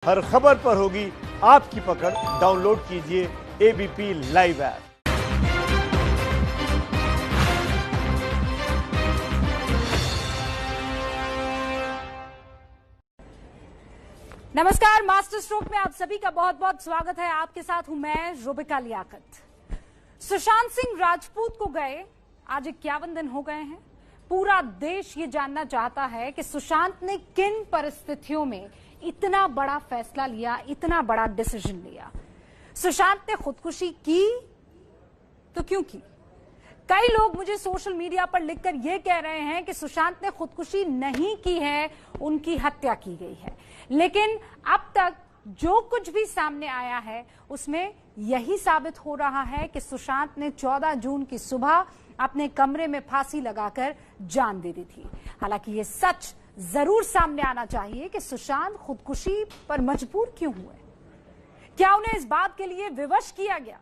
हर खबर पर होगी आपकी पकड़। डाउनलोड कीजिए एबीपी लाइव ऐप। नमस्कार, मास्टर स्ट्रोक में आप सभी का बहुत बहुत स्वागत है। आपके साथ हूं मैं रुबिका लियाकत। सुशांत सिंह राजपूत को गए आज 51 दिन हो गए हैं। पूरा देश ये जानना चाहता है कि सुशांत ने किन परिस्थितियों में इतना बड़ा फैसला लिया, इतना बड़ा डिसीजन लिया। सुशांत ने खुदकुशी की तो क्यों की? कई लोग मुझे सोशल मीडिया पर लिखकर यह कह रहे हैं कि सुशांत ने खुदकुशी नहीं की है, उनकी हत्या की गई है। लेकिन अब तक जो कुछ भी सामने आया है उसमें यही साबित हो रहा है कि सुशांत ने 14 जून की सुबह अपने कमरे में फांसी लगाकर जान दे दी थी। हालांकि ये सच जरूर सामने आना चाहिए कि सुशांत खुदकुशी पर मजबूर क्यों हुए। क्या उन्हें इस बात के लिए विवश किया गया?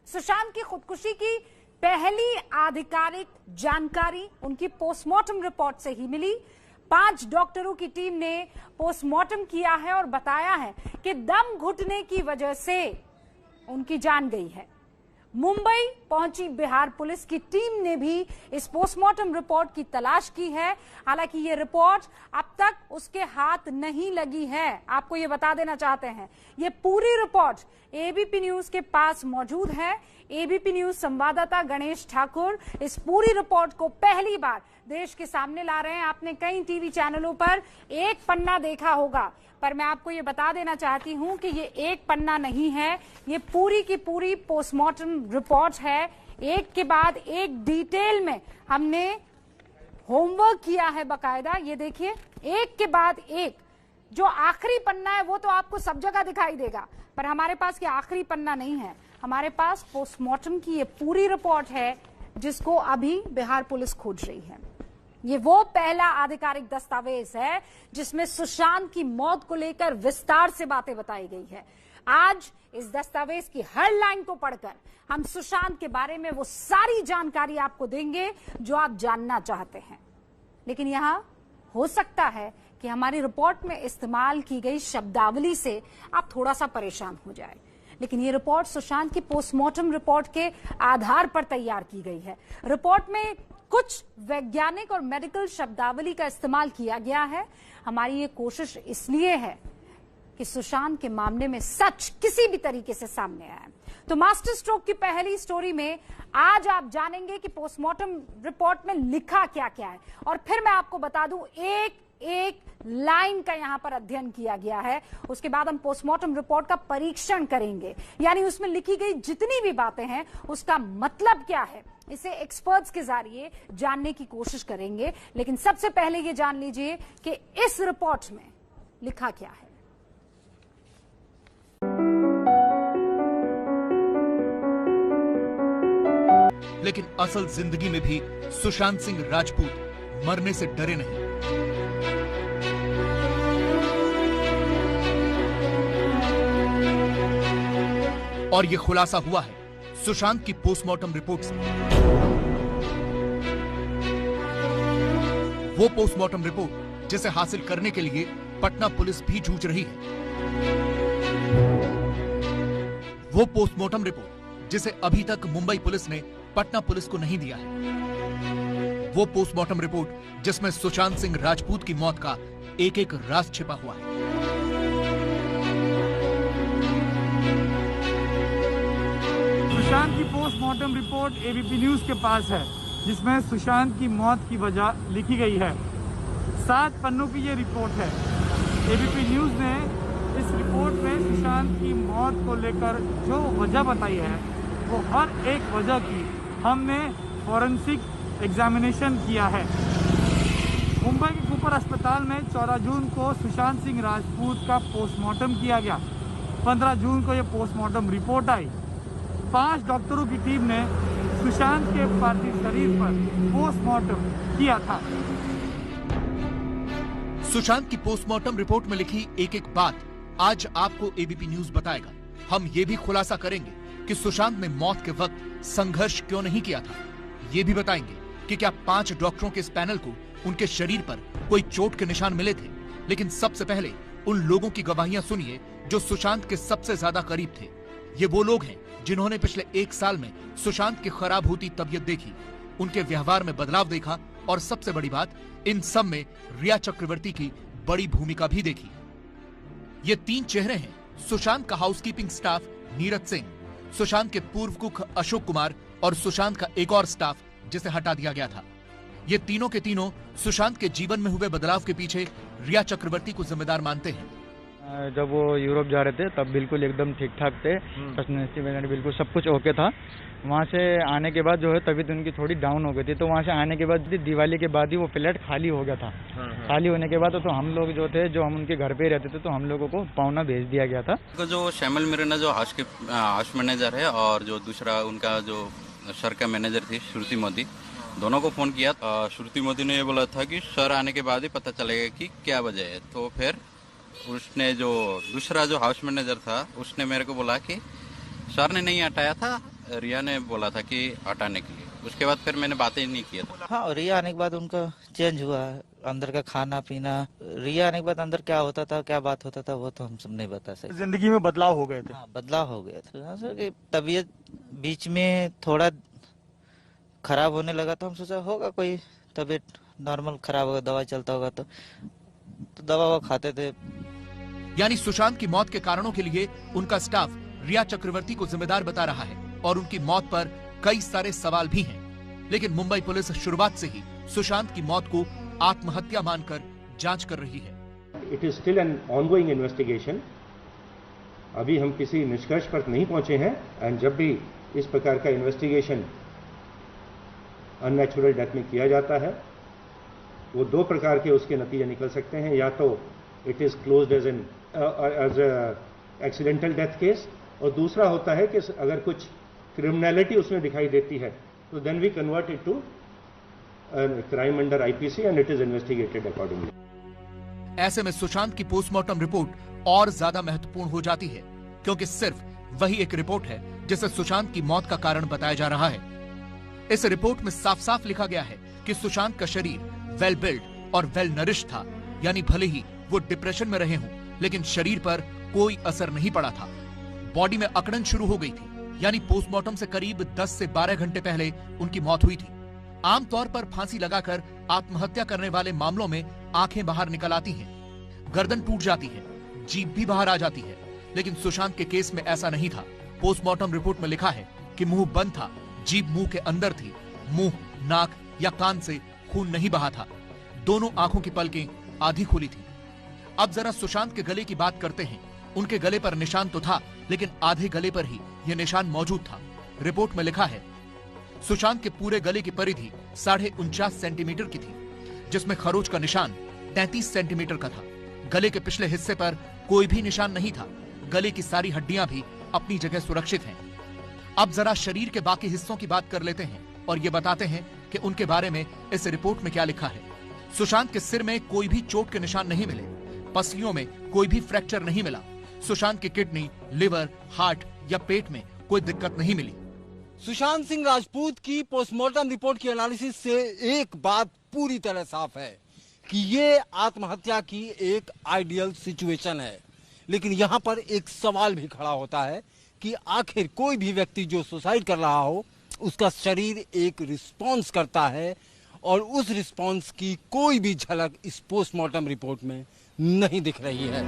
सुशांत की खुदकुशी की पहली आधिकारिक जानकारी उनकी पोस्टमार्टम रिपोर्ट से ही मिली। 5 डॉक्टरों की टीम ने पोस्टमार्टम किया है और बताया है कि दम घुटने की वजह से उनकी जान गई है। मुंबई पहुंची बिहार पुलिस की टीम ने भी इस पोस्टमार्टम रिपोर्ट की तलाश की है। हालांकि ये रिपोर्ट अब तक उसके हाथ नहीं लगी है। आपको ये बता देना चाहते हैं, ये पूरी रिपोर्ट एबीपी न्यूज के पास मौजूद है। एबीपी न्यूज संवाददाता गणेश ठाकुर इस पूरी रिपोर्ट को पहली बार देश के सामने ला रहे हैं। आपने कई टीवी चैनलों पर एक पन्ना देखा होगा, पर मैं आपको ये बता देना चाहती हूं कि ये एक पन्ना नहीं है, ये पूरी की पूरी पोस्टमार्टम रिपोर्ट है। एक के बाद एक डिटेल में हमने होमवर्क किया है बकायदा। ये देखिए, एक के बाद एक जो आखिरी पन्ना है वो तो आपको सब जगह दिखाई देगा, पर हमारे पास ये आखिरी पन्ना नहीं है। हमारे पास पोस्टमार्टम की ये पूरी रिपोर्ट है जिसको अभी बिहार पुलिस खोज रही है। ये वो पहला आधिकारिक दस्तावेज है जिसमें सुशांत की मौत को लेकर विस्तार से बातें बताई गई है। आज इस दस्तावेज की हर लाइन को पढ़कर हम सुशांत के बारे में वो सारी जानकारी आपको देंगे जो आप जानना चाहते हैं। लेकिन यहां हो सकता है कि हमारी रिपोर्ट में इस्तेमाल की गई शब्दावली से आप थोड़ा सा परेशान हो जाए, लेकिन ये रिपोर्ट सुशांत की पोस्टमार्टम रिपोर्ट के आधार पर तैयार की गई है। रिपोर्ट में कुछ वैज्ञानिक और मेडिकल शब्दावली का इस्तेमाल किया गया है। हमारी ये कोशिश इसलिए है कि सुशांत के मामले में सच किसी भी तरीके से सामने आए। तो मास्टर स्ट्रोक की पहली स्टोरी में आज आप जानेंगे कि पोस्टमार्टम रिपोर्ट में लिखा क्या क्या है, और फिर मैं आपको बता दूं एक एक लाइन का यहां पर अध्ययन किया गया है। उसके बाद हम पोस्टमार्टम रिपोर्ट का परीक्षण करेंगे, यानी उसमें लिखी गई जितनी भी बातें हैं उसका मतलब क्या है, इसे एक्सपर्ट्स के जरिए जानने की कोशिश करेंगे। लेकिन सबसे पहले ये जान लीजिए कि इस रिपोर्ट में लिखा क्या है। लेकिन असल जिंदगी में भी सुशांत सिंह राजपूत मरने से डरे नहीं। और यह खुलासा हुआ है सुशांत की पोस्टमार्टम रिपोर्ट से। वो पोस्टमार्टम रिपोर्ट जिसे हासिल करने के लिए पटना पुलिस भी जूझ रही है। वो पोस्टमार्टम रिपोर्ट जिसे अभी तक मुंबई पुलिस ने पटना पुलिस को नहीं दिया है। वो पोस्टमार्टम रिपोर्ट जिसमें सुशांत सिंह राजपूत की मौत का एक एक राज छिपा हुआ है। सुशांत की पोस्टमार्टम रिपोर्ट एबीपी न्यूज के पास है, जिसमें सुशांत की मौत की वजह लिखी गई है। 7 पन्नों की ये रिपोर्ट है। एबीपी न्यूज ने इस रिपोर्ट में सुशांत की मौत को लेकर जो वजह बताई है वो हर एक वजह की हमने फॉरेंसिक एग्जामिनेशन किया है। मुंबई के कूपर अस्पताल में 14 जून को सुशांत सिंह राजपूत का पोस्टमार्टम किया गया। 15 जून को ये पोस्टमार्टम रिपोर्ट आई। 5 डॉक्टरों की टीम ने सुशांत के पार्थिव शरीर पर पोस्टमार्टम किया था। सुशांत की पोस्टमार्टम रिपोर्ट में लिखी एक एक बात आज आपको एबीपी न्यूज बताएगा। हम ये भी खुलासा करेंगे कि सुशांत ने मौत के वक्त संघर्ष क्यों नहीं किया था। ये भी बताएंगे कि क्या 5 डॉक्टरों के इस पैनल को उनके शरीर पर कोई चोट के निशान मिले थे। लेकिन सबसे पहले उन लोगों की गवाहियां सुनिए जो सुशांत के सबसे ज्यादा करीब थे। ये वो लोग हैं जिन्होंने पिछले 1 साल में सुशांत की खराब होती तबीयत देखी, उनके व्यवहार में बदलाव देखा और सबसे बड़ी बात, इन सब में रिया चक्रवर्ती की बड़ी भूमिका भी देखी। ये 3 चेहरे हैं सुशांत का हाउसकीपिंग स्टाफ नीरज सिंह, सुशांत के पूर्व कुक अशोक कुमार और सुशांत का एक और स्टाफ जिसे हटा दिया गया था। ये तीनों के तीनों सुशांत के जीवन में हुए बदलाव के पीछे रिया चक्रवर्ती को जिम्मेदार मानते हैं। जब वो यूरोप जा रहे थे तब बिल्कुल एकदम ठीक ठाक थे, पर्सनैलिटी वगैरह बिल्कुल सब कुछ ओके था। वहाँ से आने के बाद जो है तबीयत उनकी थोड़ी डाउन हो गई थी, तो वहाँ से आने के बाद दिवाली के बाद ही वो फ्लैट खाली हो गया था। खाली होने के बाद तो हम लोग जो थे, जो हम उनके घर पे रहते थे, तो हम लोगों को पावना भेज दिया गया था। जो श्यामल मिराना जो हाउस मैनेजर है और जो दूसरा उनका जो सर का मैनेजर थी श्रुति मोदी, दोनों को फोन किया। श्रुति मोदी ने ये बोला था कि सर आने के बाद ही पता चलेगा कि क्या वजह है। तो फिर उसने जो दूसरा जो हाउस मैनेजर था उसने मेरे को बोला कि सर ने नहीं हटाया था, रिया ने बोला था कि हटाने के लिए। उसके बाद फिर मैंने बातें नहीं किया था। हाँ, रिया आने के बाद उनका चेंज हुआ, अंदर का खाना पीना। रिया आने के बाद अंदर क्या होता था, क्या बात होता था, वो तो हम सब नहीं बता सकते। जिंदगी में बदलाव हो गए थे। हाँ, बदलाव हो गया था। तबीयत बीच में थोड़ा खराब होने लगा, तो हम सोचा होगा कोई तबीयत नॉर्मल खराब होगा, दवा चलता होगा, तो दवा खाते थे। यानी सुशांत की मौत के कारणों के लिए उनका स्टाफ रिया चक्रवर्ती को जिम्मेदार बता रहा है और उनकी मौत पर कई सारे सवाल भी हैं। लेकिन मुंबई पुलिस शुरुआत से ही सुशांत की मौत को आत्महत्या मानकर जांच कर रही है। It is still an ongoing investigation. अभी हम किसी निष्कर्ष पर नहीं पहुंचे हैं। एंड जब भी इस प्रकार का इन्वेस्टिगेशन अननेचुरल डेथ में किया जाता है, वो 2 प्रकार के उसके नतीजे निकल सकते हैं। या तो it is closed as an accidental death case, और दूसरा होता है कि अगर कुछ क्रिमिनलिटी उसमें दिखाई देती है तो then we convert it to crime under IPC and it is investigated accordingly. ऐसे में सुशांत की पोस्टमार्टम रिपोर्ट और ज्यादा महत्वपूर्ण हो जाती है, क्योंकि सिर्फ वही एक रिपोर्ट है जिसे सुशांत की मौत का कारण बताया जा रहा है। इस रिपोर्ट में साफ साफ लिखा गया है कि सुशांत का शरीर वेल बिल्ड और वेल नरिश था, यानी भले ही वो डिप्रेशन में रहे हों, लेकिन शरीर पर कोई असर नहीं पड़ा था। बॉडी में अकड़न शुरू हो गई थी, यानी पोस्टमार्टम से करीब 10 से 12 घंटे पहले उनकी मौत हुई थी। आमतौर पर फांसी लगाकर आत्महत्या करने वाले मामलों में आंखें बाहर निकल आती हैं, गर्दन टूट जाती है, जीभ भी बाहर आ जाती है, लेकिन सुशांत के केस में ऐसा नहीं था। पोस्टमार्टम रिपोर्ट में लिखा है कि मुंह बंद था, जीभ मुंह के अंदर थी, मुंह, नाक या कान से खून नहीं बहा था, दोनों आंखों की पलकें आधी खुली थी। अब जरा सुशांत के गले की बात करते हैं। उनके गले पर निशान तो था, लेकिन आधे गले पर ही यह निशान मौजूद था। रिपोर्ट में लिखा है सुशांत के पूरे गले की परिधि 49.5 सेंटीमीटर की थी, जिसमें खरोच का निशान 33 सेंटीमीटर का था। गले के पिछले हिस्से पर कोई भी निशान नहीं था। गले की सारी हड्डियां भी अपनी जगह सुरक्षित हैं। अब जरा शरीर के बाकी हिस्सों की बात कर लेते हैं और ये बताते हैं कि उनके बारे में इस रिपोर्ट में क्या लिखा है। सुशांत के सिर में कोई भी चोट के निशान नहीं मिले, पसलियों में कोई भी फ्रैक्चर नहीं मिला, सुशांत की किडनी, लिवर, हार्ट या पेट में कोई दिक्कत नहीं मिली। सुशांत सिंह राजपूत की पोस्टमार्टम रिपोर्ट की एनालिसिस से एक बात पूरी तरह साफ है कि ये आत्महत्या की एक आइडियल सिचुएशन है। लेकिन यहाँ पर एक सवाल भी खड़ा होता है कि आखिर कोई भी व्यक्ति जो सुसाइड कर रहा हो, उसका शरीर एक रिस्पॉन्स करता है और उस रिस्पॉन्स की कोई भी झलक इस पोस्टमार्टम रिपोर्ट में नहीं दिख रही है।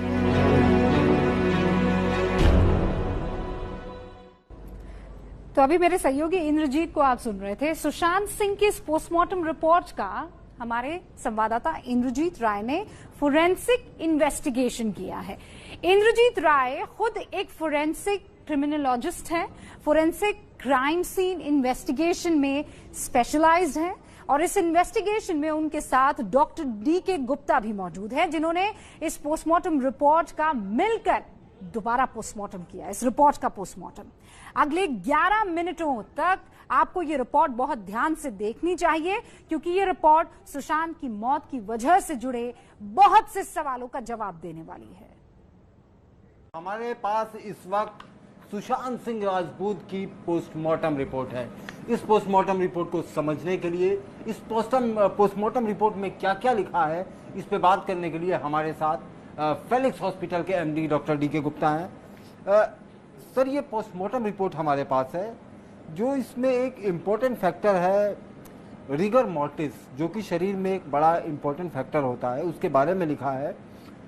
तो अभी मेरे सहयोगी इंद्रजीत को आप सुन रहे थे। सुशांत सिंह की इस पोस्टमार्टम रिपोर्ट का हमारे संवाददाता इंद्रजीत राय ने फोरेंसिक इन्वेस्टिगेशन किया है। इंद्रजीत राय खुद एक फोरेंसिक क्रिमिनोलॉजिस्ट हैं, फोरेंसिक क्राइम सीन इन्वेस्टिगेशन में स्पेशलाइज्ड हैं और इस इन्वेस्टिगेशन में उनके साथ डॉक्टर DK गुप्ता भी मौजूद है, जिन्होंने इस पोस्टमार्टम रिपोर्ट का मिलकर दोबारा पोस्टमार्टम किया, इस रिपोर्ट का पोस्टमार्टम। अगले 11 मिनटों तक आपको ये रिपोर्ट बहुत ध्यान से देखनी चाहिए, क्योंकि ये रिपोर्ट सुशांत की मौत की वजह से जुड़े बहुत से सवालों का जवाब देने वाली है। हमारे पास इस वक्त सुशांत सिंह राजपूत की पोस्टमार्टम रिपोर्ट है। इस पोस्टमार्टम रिपोर्ट को समझने के लिए, इस पोस्टमार्टम रिपोर्ट में क्या क्या लिखा है, इस पे बात करने के लिए हमारे साथ फेलिक्स हॉस्पिटल के एमडी डॉक्टर डी.के. गुप्ता हैं। सर, ये पोस्टमार्टम रिपोर्ट हमारे पास है, जो इसमें एक इम्पोर्टेंट फैक्टर है रिगर मोर्टिस, जो कि शरीर में एक बड़ा इम्पोर्टेंट फैक्टर होता है, उसके बारे में लिखा है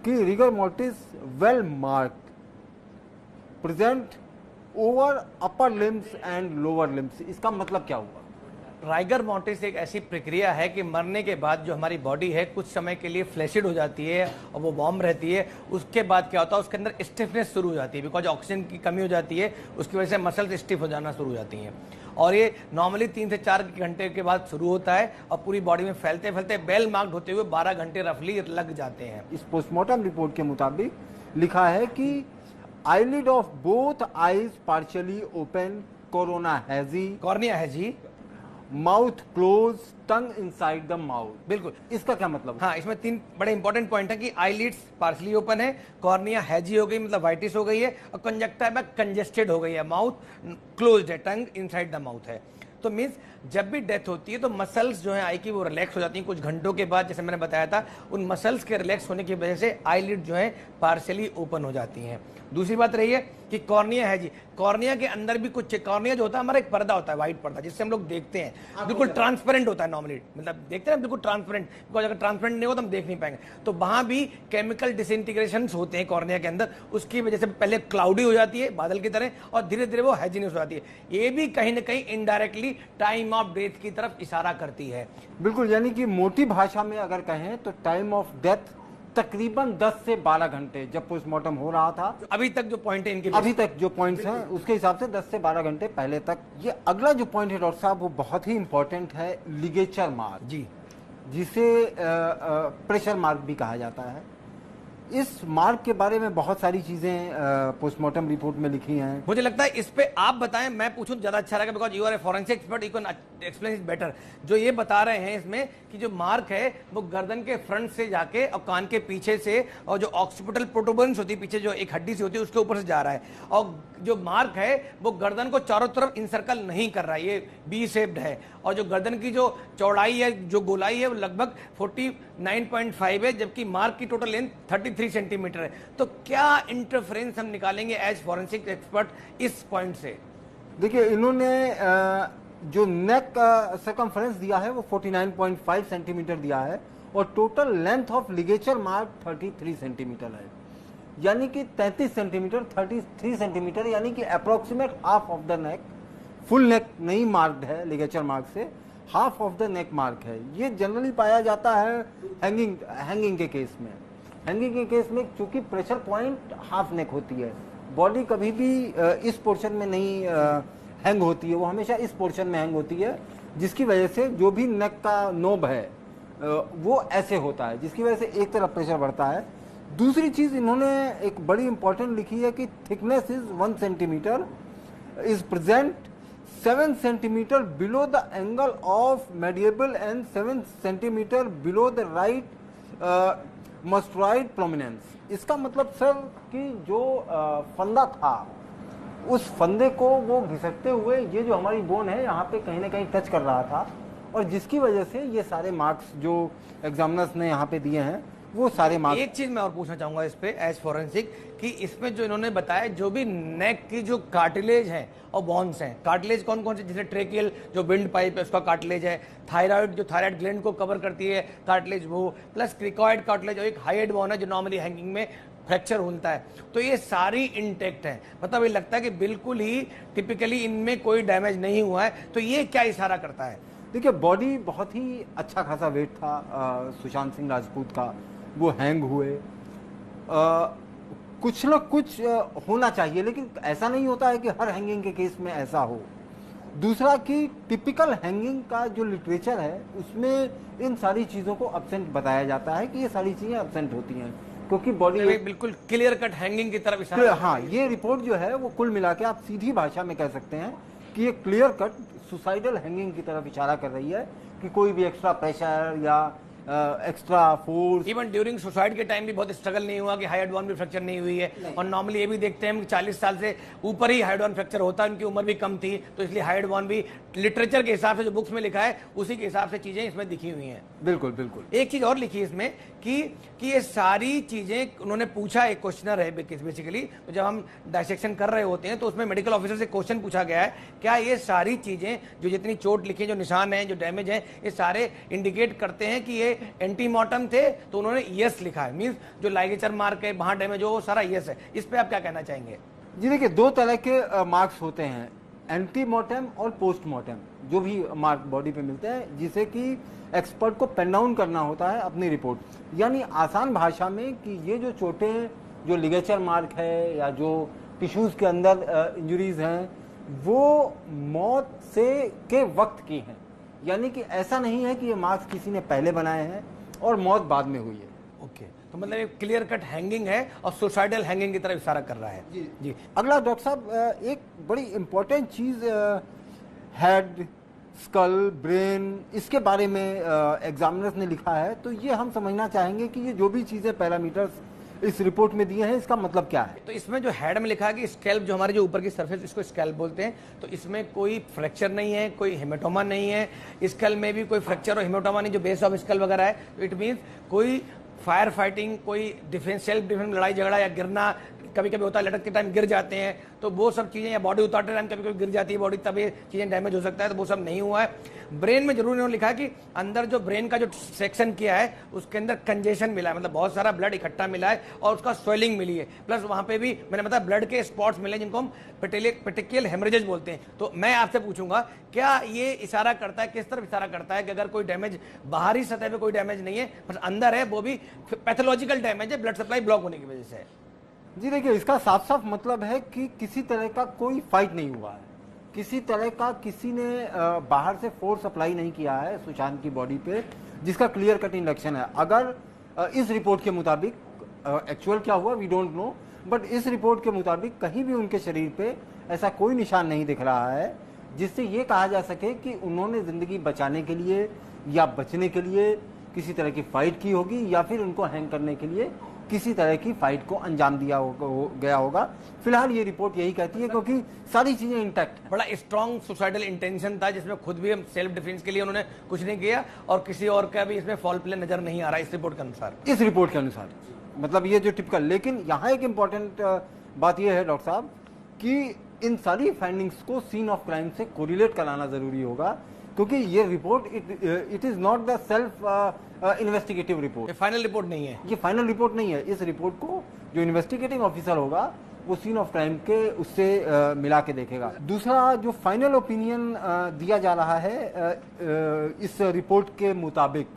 कि rigor mortis well marked present over upper limbs and lower limbs. इसका मतलब क्या हुआ? राइगर मोर्टिस एक ऐसी प्रक्रिया है कि मरने के बाद जो हमारी बॉडी है कुछ समय के लिए फ्लैसिड हो जाती है और वो वार्म रहती है। उसके बाद क्या होता है, उसके अंदर स्टिफनेस शुरू हो जाती है, बिकॉज ऑक्सीजन की कमी हो जाती है, उसकी वजह से मसल्स स्टिफ हो जाना शुरू हो जाती हैं। और ये नॉर्मली 3 से 4 घंटे के बाद शुरू होता है और पूरी बॉडी में फैलते फैलते बेल मार्क्ड होते हुए 12 घंटे रफली लग जाते हैं। इस पोस्टमार्टम रिपोर्ट के मुताबिक लिखा है कि eyelid of both eyes partially open, cornea hazy, mouth close, tongue inside the mouth. बिल्कुल, इसका क्या मतलब? हाँ, इसमें 3 बड़े इंपॉर्टेंट पॉइंट है कि आईलिड्स पार्शली ओपन है, कॉर्निया हैजी हो गई मतलब वाइटिस हो गई है, और कंजक्टिवा कंजेस्टेड हो गई है, माउथ क्लोज्ड है, टंग इनसाइड द माउथ है। तो मीन्स जब भी डेथ होती है तो मसल्स जो है आई की वो रिलैक्स हो जाती हैं कुछ घंटों के बाद, जैसे मैंने बताया था, उन मसल्स के रिलैक्स होने की वजह से आईलिड जो है पार्शियली ओपन हो जाती हैं। दूसरी बात रही है कि कॉर्निया है जी, कॉर्निया के अंदर भी कुछ, कॉर्निया जो होता है हमारा एक पर्दा होता है, व्हाइट पर्दा, जिससे हम लोग देखते हैं, बिल्कुल ट्रांसपेरेंट होता है नॉर्मली, मतलब देखते हैं बिल्कुल ट्रांसपेरेंट, बिकॉज अगर ट्रांसपेरेंट नहीं हो तो हम देख नहीं पाएंगे। तो वहां भी केमिकल डिसइंटीग्रेशन होते हैं कॉर्निया के अंदर, उसकी वजह से पहले क्लाउडी हो जाती है बादल की तरह और धीरे धीरे वो हैजीनेस हो जाती है। ये भी कहीं ना कहीं इनडायरेक्टली टाइम ऑफ डेथ की तरफ इशारा करती है। बिल्कुल, यानी कि मोटी भाषा में अगर कहें तो टाइम ऑफ डेथ तकरीबन 10 से 12 घंटे जब पोस्टमार्टम हो रहा था, अभी तक जो पॉइंट है इनके, अभी तक जो पॉइंट्स हैं उसके हिसाब से 10 से 12 घंटे पहले तक। ये अगला जो पॉइंट है डॉक्टर साहब वो बहुत ही इंपॉर्टेंट है, लिगेचर मार्क जी, जिसे प्रेशर मार्क भी कहा जाता है। इस मार्क के बारे में बहुत सारी चीजें पोस्टमार्टम रिपोर्ट में लिखी हैं। मुझे लगता है इस पे आप बताएं, मैं पूछूं ज्यादा अच्छा रहेगा, because you are a forensic expert, you can explain it better. जो ये बता रहे हैं इसमें कि जो मार्क है वो गर्दन के फ्रंट से जाके और कान के पीछे से, और जो ऑक्सीपिटल प्रोटूबरेंस होती है पीछे जो एक हड्डी से होती है उसके ऊपर से जा रहा है, और जो मार्क है वो गर्दन को चारों तरफ इंसर्कल नहीं कर रहा है, ये बी शेप्ड है, और जो गर्दन की जो चौड़ाई है, जो गोलाई है, वो लगभग 49.5 है, जबकि मार्क की टोटल लेंथ 33 सेंटीमीटर है। तो क्या इंटरफेरेंस हम निकालेंगे एज फॉरेंसिक एक्सपर्ट इस पॉइंट से? देखिए, इन्होंने जो नेक का सर्कमफरेंस दिया है वो 49.5 सेंटीमीटर दिया है, और total length of ligature mark 33 centimetre है, यानी कि 33 सेंटीमीटर, 33 सेंटीमीटर, यानी कि approximate half of the neck, full नेक नहीं मार्क्ड है लिगेचर मार्क से, half of the neck mark है। ये जनरली पाया जाता है हैंगिंग के केस में। हैंगिंग के केस में चूंकि प्रेशर पॉइंट हाफ नेक होती है, बॉडी कभी भी इस पोर्शन में नहीं हैंग होती है, वो हमेशा इस पोर्शन में हैंग होती है, जिसकी वजह से जो भी नेक का नोब है वो ऐसे होता है, जिसकी वजह से एक तरफ प्रेशर बढ़ता है। दूसरी चीज इन्होंने एक बड़ी इंपॉर्टेंट लिखी है कि thickness is 1 centimetre is present 7 centimetre below the angle of mandible and 7 centimetre below the right mastoid prominence. इसका मतलब सर कि जो फंदा था, उस फंदे को वो घिसकते हुए ये जो हमारी बोन है यहाँ पे कहीं ना कहीं टच कर रहा था, और जिसकी वजह से ये सारे मार्क्स जो एग्जामिनर्स ने यहाँ पे दिए हैं वो सारे मार्क्स। एक चीज मैं और पूछना चाहूंगा इस पे एज फॉरेंसिक, कि इसमें जो इन्होंने बताया जो भी नेक की जो कार्टिलेज है और बोन्स हैं, कार्टिलेज कौन कौन से, जैसे ट्रेकियल जो विंड पाइप है उसका कार्टिलेज है, थायराइड जो थायराइड ग्लैंड को कवर करती है कार्टिलेज वो, प्लस क्रिकॉइड कार्टिलेज और एक हाइड बोन है जो नॉर्मली हैंगिंग में फ्रैक्चर होता है, तो ये सारी इंटेक्ट है। मतलब ये लगता है कि बिल्कुल ही टिपिकली इनमें कोई डैमेज नहीं हुआ है। तो ये क्या इशारा करता है? देखिए, बॉडी बहुत ही अच्छा खासा वेट था सुशांत सिंह राजपूत का, वो हैंग हुए, कुछ ना कुछ होना चाहिए, लेकिन ऐसा नहीं होता है कि हर हैंगिंग के केस में ऐसा हो। दूसरा कि टिपिकल हैंगिंग का जो लिटरेचर है उसमें इन सारी चीज़ों को एब्सेंट बताया जाता है कि ये सारी चीज़ें एब्सेंट होती हैं, क्योंकि बॉडी बिल्कुल क्लियर कट हैंगिंग की तरफ इशारा। हाँ, ये रिपोर्ट जो है वो कुल मिला के आप सीधी भाषा में कह सकते हैं कि ये क्लियर कट सुसाइडल हैंगिंग की तरफ इशारा कर रही है, कि कोई भी एक्स्ट्रा प्रेशर या extra force, even during suicide के टाइम भी बहुत स्ट्रगल नहीं हुआ कि हाइड बोन भी फ्रैक्चर नहीं हुई है। और नॉर्मली ये भी देखते हैं कि 40 साल से ऊपर ही हाइड बोन फ्रैक्चर होता है, उनकी उम्र भी कम थी, तो इसलिए हाइड बोन भी लिटरेचर के हिसाब से जो बुक्स में लिखा है उसी के हिसाब से चीजें इसमें दिखी हुई हैं। बिल्कुल बिल्कुल। एक चीज और लिखी है इसमें कि ये सारी चीजें उन्होंने पूछा, एक क्वेश्चनर है बेसिकली, तो जब हम डायसेक्शन कर रहे होते हैं तो उसमें मेडिकल ऑफिसर से क्वेश्चन पूछा गया है, क्या ये सारी चीजें जो जितनी चोट लिखी, जो निशान हैं, जो डैमेज है, ये सारे इंडिकेट करते हैं कि ये एंटीमॉर्टम थे? तो उन्होंने यस लिखा है, मीन्स जो लाइगेचर मार्क है, वहां डैमेज हो, वो सारा यस है। इस पे आप क्या कहना चाहेंगे? जी देखिए, दो तरह के मार्क्स होते हैं, एंटीमॉर्टम और पोस्टमॉर्टम, जो भी मार्क बॉडी पे मिलते हैं, जिसे कि एक्सपर्ट को पेन डाउन करना होता है अपनी रिपोर्ट, यानी आसान भाषा में कि ये जो चोटें, जो लिगेचर मार्क है या जो टिश्यूज के अंदर इंजरीज हैं, वो मौत से के वक्त की हैं, यानी कि ऐसा नहीं है कि ये मार्क्स किसी ने पहले बनाए हैं और मौत बाद में हुई है। ओके, तो मतलब एक क्लियर कट हैंगिंग है और सुसाइडल हैंगिंग की तरफ इशारा कर रहा है। जी अगला डॉक्टर साहब, एक बड़ी इंपॉर्टेंट चीज, हेड, स्कल, ब्रेन, इसके बारे में एग्जामिनर्स ने लिखा है, तो ये हम समझना चाहेंगे कि ये जो भी चीजें पैरामीटर्स इस रिपोर्ट में दिए हैं, इसका मतलब क्या है? तो इसमें जो हेड में लिखा है कि स्कैल्प, जो हमारी जो ऊपर की सरफेस, इसको स्कैल्प बोलते हैं, तो इसमें कोई फ्रैक्चर नहीं है, कोई हेमेटोमा नहीं है, स्कल में भी कोई फ्रैक्चर और हेमेटोमा नहीं, जो बेस ऑफ स्कल वगैरह है। तो इट मीन्स कोई फायर फाइटिंग, कोई डिफेंस, सेल्फ डिफेंस, लड़ाई झगड़ा या गिरना, कभी कभी होता है लटक के टाइम गिर जाते हैं, तो वो सब चीजें, या बॉडी उतारते टाइम कभी कभी गिर जाती है बॉडी, तब ये चीजें डैमेज हो सकता है, तो वो सब नहीं हुआ है। ब्रेन में जरूर इन्होंने लिखा है कि अंदर जो ब्रेन का जो सेक्शन किया है उसके अंदर कंजेशन मिला है, मतलब बहुत सारा ब्लड इकट्ठा मिला है और उसका स्वेलिंग मिली है, प्लस वहां पे भी मैंने बताया ब्लड के स्पॉट्स मिले जिनको हम पेटिकियल हेमरेजेस बोलते हैं। तो मैं आपसे पूछूंगा, क्या ये इशारा करता है, किस तरफ इशारा करता है कि अगर कोई डैमेज बाहरी सतह पे कोई डैमेज नहीं है, बस अंदर है, वो भी पैथोलॉजिकल डैमेज है, ब्लड सप्लाई ब्लॉक होने की वजह से है? जी देखिए, इसका साफ साफ मतलब है कि किसी तरह का कोई फाइट नहीं हुआ है, किसी तरह का किसी ने बाहर से फोर्स अप्लाई नहीं किया है सुशांत की बॉडी पे, जिसका क्लियर कट इंडक्शन है। अगर इस रिपोर्ट के मुताबिक, एक्चुअल क्या हुआ वी डोंट नो, बट इस रिपोर्ट के मुताबिक कहीं भी उनके शरीर पे ऐसा कोई निशान नहीं दिख रहा है जिससे ये कहा जा सके कि उन्होंने जिंदगी बचाने के लिए या बचने के लिए किसी तरह की फाइट की होगी, या फिर उनको हैंग करने के लिए किसी तरह की फाइट को अंजाम दिया गया होगा। फिलहाल ये रिपोर्ट यही कहती है, क्योंकि सारी चीजें इंटैक्ट है। बड़ा स्ट्रॉन्ग सुसाइडल इंटेंशन था, जिसमें खुद भी हम सेल्फ डिफेंस के लिए उन्होंने कुछ नहीं किया और किसी और का भी इसमें फॉल प्ले नजर नहीं आ रहा इस रिपोर्ट के अनुसार। इस रिपोर्ट के अनुसार मतलब ये जो टिपिकल, लेकिन यहाँ एक इंपॉर्टेंट बात यह है डॉक्टर साहब कि इन सारी फाइंडिंग्स को सीन ऑफ क्राइम से कोरिलेट कराना जरूरी होगा, क्योंकि ये report it is not the self investigative report, ये फाइनल रिपोर्ट नहीं है, ये फाइनल रिपोर्ट नहीं है। इस रिपोर्ट को जो इन्वेस्टिगेटिंग ऑफिसर होगा वो सीन ऑफ क्राइम के उससे मिला के देखेगा। दूसरा जो फाइनल ओपिनियन दिया जा रहा है इस रिपोर्ट के मुताबिक,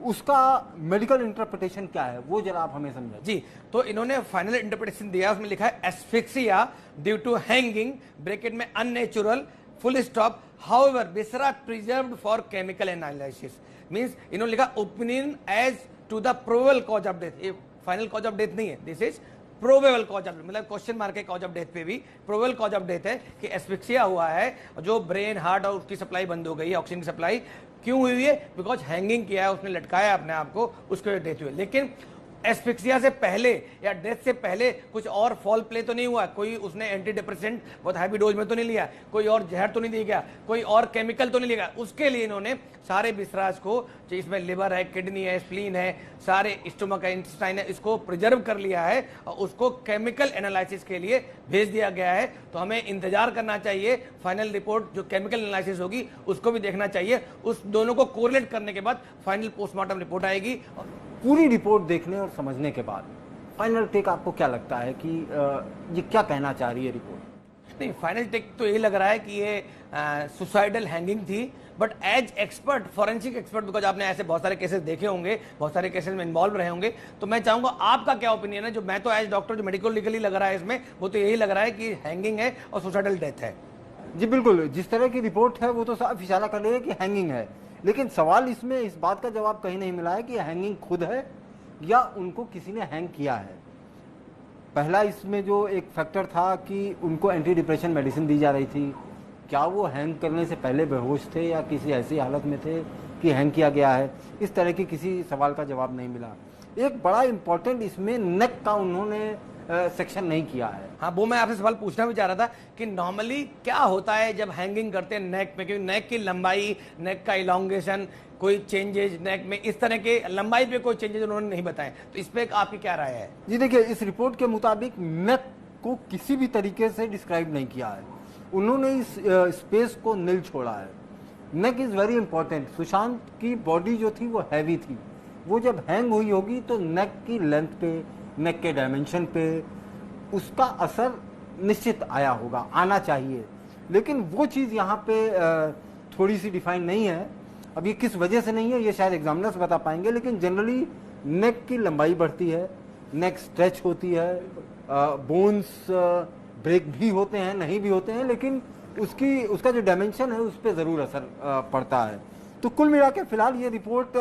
उसका मेडिकल इंटरप्रिटेशन क्या है वो जरा आप हमें समझाइए। जी, तो इन्होंने फाइनल इंटरप्रिटेशन दिया, उसमें लिखा है asphyxia due to hanging, bracket में unnatural, full stop, however viscera preserved for chemical analysis. Means इन्होंने लिखा opinion as to the probable cause of death, ये फाइनल कॉज ऑफ डेथ नहीं है, this is probable cause of death, मतलब question mark है cause of death पे भी, probable cause of death है कि एस्फिक्सिया हुआ है, जो ब्रेन, हार्ट और उसकी सप्लाई बंद हो गई है, ऑक्सीजन की सप्लाई क्यों हुई है, बिकॉज हैंगिंग किया है, उसने लटकाया अपने आप को, उसके वजह डेथ हुई। लेकिन एस्फिक्सिया से पहले या डेथ से पहले कुछ और फॉल प्ले तो नहीं हुआ, कोई उसने एंटी डिप्रेसेंट बहुत हैवी डोज में तो नहीं लिया, कोई और जहर तो नहीं दिया गया, कोई और केमिकल तो नहीं लिया। उसके लिए इन्होंने सारे बिसराज को, जो इसमें लिवर है, किडनी है, स्प्लीन है, सारे स्टोमक है, इंटेस्टाइन है, इसको प्रिजर्व कर लिया है और उसको केमिकल एनालिसिस के लिए भेज दिया गया है। तो हमें इंतजार करना चाहिए फाइनल रिपोर्ट, जो केमिकल एनालिसिस होगी उसको भी देखना चाहिए, उस दोनों को कोरिलेट करने के बाद फाइनल पोस्टमार्टम रिपोर्ट आएगी। पूरी रिपोर्ट देखने और समझने के बाद फाइनल टेक आपको क्या लगता है कि ये क्या कहना चाह रही है रिपोर्ट? नहीं, फाइनल टेक तो ये लग रहा है कि ये सुसाइडल हैंगिंग थी, but as expert, forensic expert, because आपने ऐसे बहुत सारे केसेस देखे होंगे, बहुत सारे केसेस में इन्वॉल्व रहे होंगे, तो मैं चाहूंगा आपका क्या ओपिनियन है। जो मैं तो एज डॉक्टर, जो मेडिकल लीगली लग रहा है इसमें, वो तो यही लग रहा है कि हैंगिंग है और सुसाइडल डेथ है। जी बिल्कुल, जिस तरह की रिपोर्ट है वो तो साफ इशारा कर रही है कि हैंगिंग है, लेकिन सवाल इसमें इस बात का जवाब कहीं नहीं मिला है कि हैंगिंग खुद है या उनको किसी ने हैंग किया है। पहला इसमें जो एक फैक्टर था कि उनको एंटी डिप्रेशन मेडिसिन दी जा रही थी, क्या वो हैंग करने से पहले बेहोश थे या किसी ऐसी हालत में थे कि हैंग किया गया है, इस तरह की किसी सवाल का जवाब नहीं मिला। एक बड़ा इंपॉर्टेंट इसमें नेक का उन्होंने सेक्शन नहीं किया है। हाँ, वो मैं आपसे सवाल पूछना भी चाह रहा था कि नॉर्मली क्या होता है जब हैंगिंग करते हैं नेक में, क्योंकि नेक की लंबाई, नेक का इलॉन्गेशन, कोई चेंजेज नेक में, इस तरह के लंबाई पे कोई चेंजेज उन्होंने नहीं बताए, तो इस पे आपकी क्या राय है? जी देखिए, इस रिपोर्ट के मुताबिक नेक को किसी भी तरीके से डिस्क्राइब नहीं किया है, उन्होंने इस स्पेस को नील छोड़ा है। Neck is very important. Sushant की बॉडी जो थी वो हैवी थी, वो जब हैंग हुई होगी तो नेक की लेंथ पे, नेक के डायमेंशन पे उसका असर निश्चित आया होगा, आना चाहिए, लेकिन वो चीज़ यहाँ पे थोड़ी सी डिफाइन नहीं है। अब ये किस वजह से नहीं है ये शायद एग्जामिनर्स बता पाएंगे, लेकिन जनरली नेक की लंबाई बढ़ती है, नेक स्ट्रेच होती है, बोन्स ब्रेक भी होते हैं, नहीं भी होते हैं, लेकिन उसका जो डायमेंशन है उस पर ज़रूर असर पड़ता है। तो कुल मिला के फिलहाल ये रिपोर्ट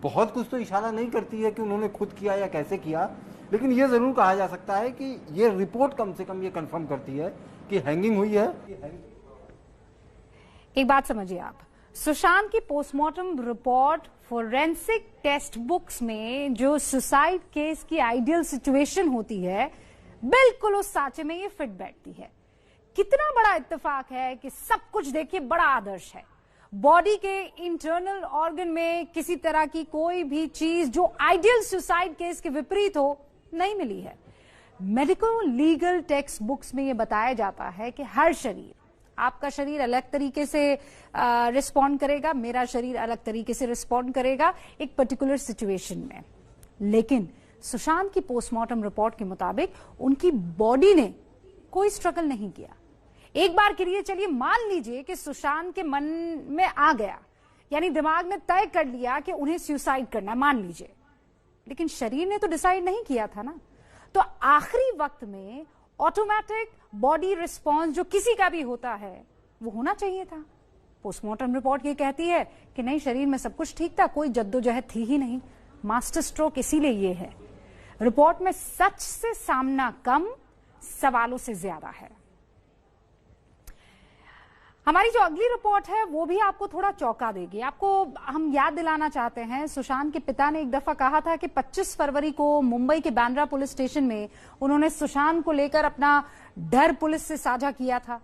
बहुत कुछ तो इशारा नहीं करती है कि उन्होंने खुद किया या कैसे किया, लेकिन ये ज़रूर कहा जा सकता है कि ये रिपोर्ट कम से कम ये कंफर्म करती है कि हैंगिंग हुई है। एक बात समझिए आप, सुशांत की postmortem report forensic text books में जो सुसाइड केस की आइडियल सिचुएशन होती है, बिल्कुल उस साँचे में ये फिट बैठती है। कितना बड़ा इत्तेफाक है कि सब कुछ देखिए बड़ा आदर्श है। बॉडी के इंटरनल ऑर्गन में किसी तरह की कोई भी चीज जो आइडियल सुसाइड केस के विपरीत हो नहीं मिली है। मेडिकल लीगल टेक्स्ट बुक्स में यह बताया जाता है कि हर शरीर, आपका शरीर अलग तरीके से रिस्पॉन्ड करेगा, मेरा शरीर अलग तरीके से रिस्पॉन्ड करेगा एक पर्टिकुलर सिचुएशन में। लेकिन सुशांत की पोस्टमार्टम रिपोर्ट के मुताबिक उनकी बॉडी ने कोई स्ट्रगल नहीं किया। एक बार के लिए चलिए मान लीजिए कि सुशांत के मन में आ गया, यानी दिमाग ने तय कर लिया कि उन्हें सुसाइड करना है, मान लीजिए, लेकिन शरीर ने तो डिसाइड नहीं किया था ना। तो आखिरी वक्त में ऑटोमेटिक बॉडी रिस्पॉन्स जो किसी का भी होता है वो होना चाहिए था। पोस्टमार्टम रिपोर्ट ये कहती है कि नहीं, शरीर में सब कुछ ठीक था, कोई जद्दोजहद थी ही नहीं। मास्टर स्ट्रोक इसीलिए ये है। रिपोर्ट में सच से सामना कम, सवालों से ज्यादा है। हमारी जो अगली रिपोर्ट है वो भी आपको थोड़ा चौंका देगी। आपको हम याद दिलाना चाहते हैं, सुशांत के पिता ने एक दफा कहा था कि 25 फरवरी को मुंबई के बांद्रा पुलिस स्टेशन में उन्होंने सुशांत को लेकर अपना डर पुलिस से साझा किया था।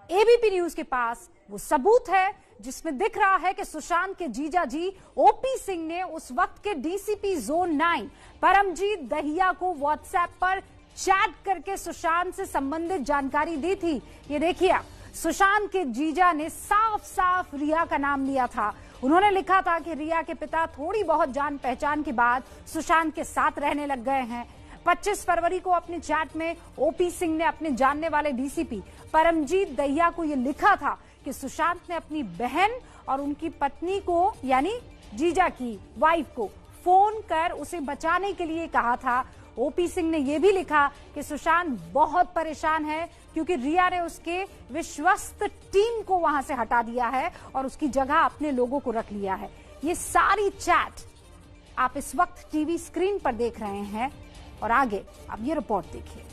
एबीपी न्यूज के पास वो सबूत है जिसमें दिख रहा है कि सुशांत के जीजा जी ओपी सिंह ने उस वक्त के डीसीपी जोन 9 परमजीत दहिया को व्हाट्सएप पर चैट करके सुशांत से संबंधित जानकारी दी थी। ये देखिए आप, सुशांत के जीजा ने साफ साफ रिया का नाम लिया था। उन्होंने लिखा था कि रिया के पिता थोड़ी बहुत जान पहचान के बाद सुशांत के साथ रहने लग गए हैं। 25 फरवरी को अपने चैट में ओपी सिंह ने अपने जानने वाले डीसीपी परमजीत दहिया को यह लिखा था कि सुशांत ने अपनी बहन और उनकी पत्नी को, यानी जीजा की वाइफ को, फोन कर उसे बचाने के लिए कहा था। ओपी सिंह ने यह भी लिखा कि सुशांत बहुत परेशान है क्योंकि रिया ने उसके विश्वस्त टीम को वहां से हटा दिया है और उसकी जगह अपने लोगों को रख लिया है। ये सारी चैट आप इस वक्त टीवी स्क्रीन पर देख रहे हैं और आगे अब ये रिपोर्ट देखिए।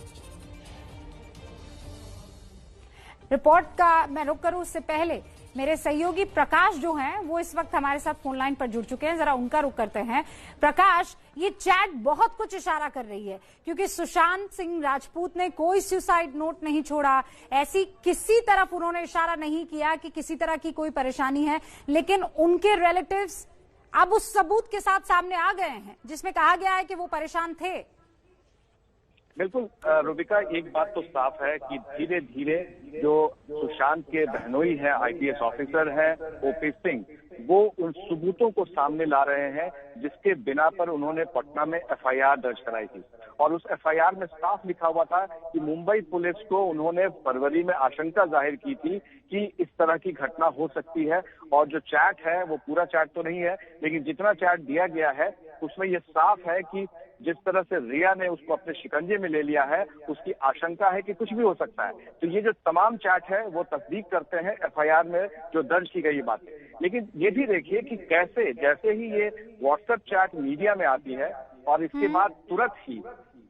रिपोर्ट का मैं रुक करूं उससे पहले मेरे सहयोगी प्रकाश जो हैं वो इस वक्त हमारे साथ फोन लाइन पर जुड़ चुके हैं, जरा उनका रुख करते हैं। प्रकाश, ये चैट बहुत कुछ इशारा कर रही है क्योंकि सुशांत सिंह राजपूत ने कोई सुसाइड नोट नहीं छोड़ा, ऐसी किसी तरफ उन्होंने इशारा नहीं किया कि किसी तरह की कोई परेशानी है, लेकिन उनके रिलेटिव्स अब उस सबूत के साथ सामने आ गए हैं जिसमें कहा गया है कि वो परेशान थे। बिल्कुल रूबिका, एक बात तो साफ है कि धीरे धीरे जो सुशांत के बहनोई है, आईपीएस ऑफिसर है ओपी सिंह, वो उन सबूतों को सामने ला रहे हैं जिसके बिना पर उन्होंने पटना में एफआईआर दर्ज कराई थी। और उस एफआईआर में साफ लिखा हुआ था कि मुंबई पुलिस को उन्होंने फरवरी में आशंका जाहिर की थी कि इस तरह की घटना हो सकती है। और जो चैट है वो पूरा चैट तो नहीं है, लेकिन जितना चैट दिया गया है उसमें यह साफ है कि जिस तरह से रिया ने उसको अपने शिकंजे में ले लिया है, उसकी आशंका है कि कुछ भी हो सकता है। तो ये जो तमाम चैट है वो तस्दीक करते हैं एफआईआर में जो दर्ज की गई बातें। लेकिन ये भी देखिए कि कैसे जैसे ही ये व्हाट्सएप चैट मीडिया में आती है और इसके बाद तुरंत ही